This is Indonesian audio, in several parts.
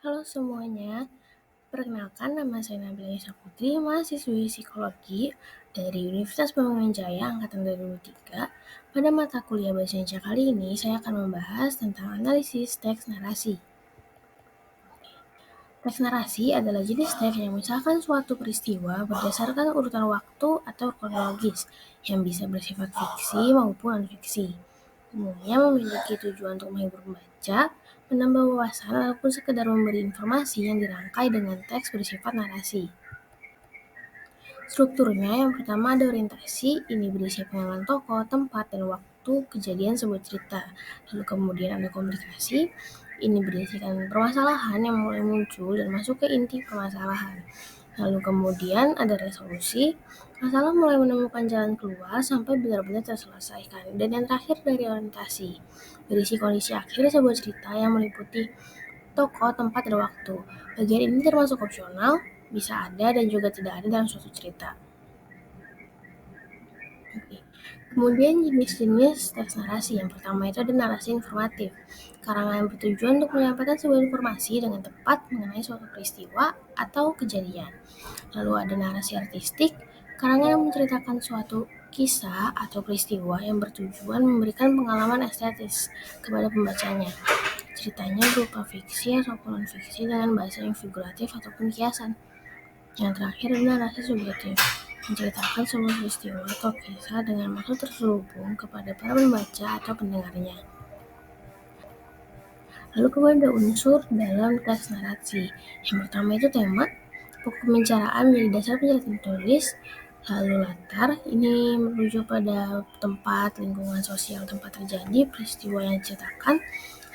Halo semuanya, perkenalkan nama saya Nabila Yesa Putri, mahasiswi psikologi dari Universitas Pembangunan Angkatan 2003. Pada mata kuliah Bahasa Indonesia kali ini, saya akan membahas tentang analisis teks narasi. Teks narasi adalah jenis teks yang memisahkan suatu peristiwa berdasarkan urutan waktu atau kronologis yang bisa bersifat fiksi maupun non-fiksi. Umumnya memiliki tujuan untuk menghibur pembaca, menambah wawasan, ataupun sekedar memberi informasi yang dirangkai dengan teks bersifat narasi. Strukturnya yang pertama ada orientasi, ini berisi pengenalan tokoh, tempat, dan waktu kejadian sebuah cerita. Lalu kemudian ada komunikasi, ini berisikan permasalahan yang mulai muncul dan masuk ke inti permasalahan. Lalu kemudian ada resolusi, masalah mulai menemukan jalan keluar sampai benar-benar terselesaikan. Dan yang terakhir dari orientasi, berisi kondisi akhir sebuah cerita yang meliputi tokoh, tempat, dan waktu. Bagian ini termasuk opsional, bisa ada dan juga tidak ada dalam suatu cerita. Kemudian jenis-jenis teks narasi. Yang pertama itu ada narasi informatif. Karangan yang bertujuan untuk menyampaikan sebuah informasi dengan tepat mengenai suatu peristiwa atau kejadian. Lalu ada narasi artistik, karangan yang menceritakan suatu kisah atau peristiwa yang bertujuan memberikan pengalaman estetis kepada pembacanya. Ceritanya berupa fiksi ataupun non-fiksi dengan bahasa yang figuratif ataupun kiasan. Yang terakhir adalah narasi subjektif, menceritakan sebuah peristiwa atau kisah dengan maksud terselubung kepada para pembaca atau pendengarnya. Lalu kemudian ada unsur dalam teks narasi. Yang pertama itu tema, pokok pembicaraan menjadi dasar penjelasan tulis. Lalu latar, ini merujuk pada tempat, lingkungan sosial tempat terjadi peristiwa yang diceritakan.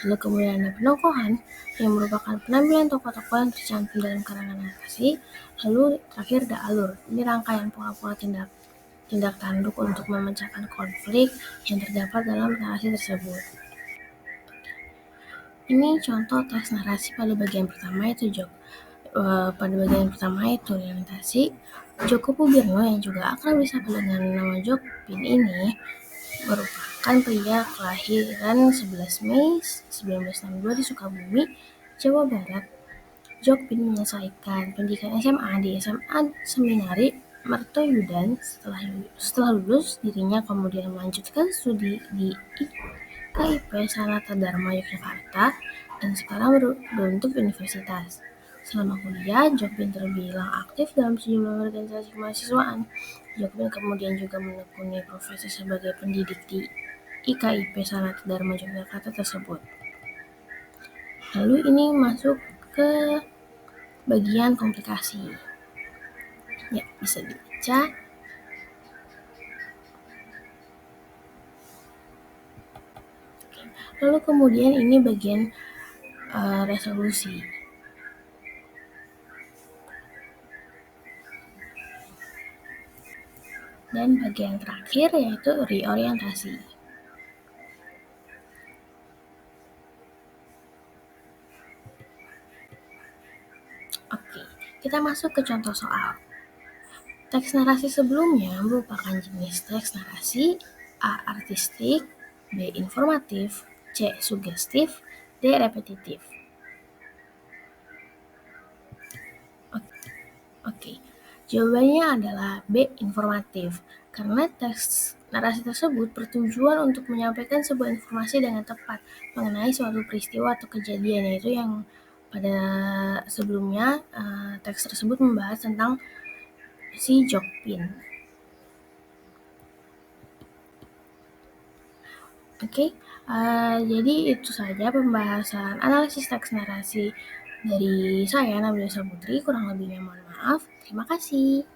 Lalu kemudian ada penokohan, yang merupakan penampilan tokoh-tokoh yang tercantum dalam karangan narasi. Lalu terakhir ada alur, ini rangkaian pola-pola tindak tanduk untuk memecahkan konflik yang terdapat dalam narasi tersebut. Ini contoh teks narasi pada bagian pertama itu orientasi. Joko Pubirno yang juga akrab disapa dengan nama Jokpin ini merupakan pria kelahiran 11 Mei 1962 di Sukabumi, Jawa Barat. Jokpin menyelesaikan pendidikan SMA di SMA Seminari Mertoyudan. Setelah lulus, dirinya kemudian melanjutkan studi di IKIP Sanata Dharma Yogyakarta dan sekarang berbentuk universitas. Selama kuliah, Jokpin terbilang aktif dalam sejumlah organisasi kemahasiswaan. Jokpin kemudian juga menekuni profesi sebagai pendidik di IKIP Sanata Dharma Yogyakarta tersebut. Lalu ini masuk ke bagian komplikasi. Ya, bisa dibaca. Lalu kemudian ini bagian resolusi. Dan bagian terakhir yaitu reorientasi. Oke, kita masuk ke contoh soal. Teks narasi sebelumnya merupakan jenis teks narasi A. Artistik, B. Informatif, C. Sugestif, D. Repetitif. Oke, jawabannya adalah B. Informatif, karena teks narasi tersebut bertujuan untuk menyampaikan sebuah informasi dengan tepat mengenai suatu peristiwa atau kejadian, yaitu yang pada sebelumnya teks tersebut membahas tentang si Jokpin. Oke, jadi itu saja pembahasan analisis teks narasi dari saya, Nabila Yesa Putri. Kurang lebihnya mohon maaf. Terima kasih.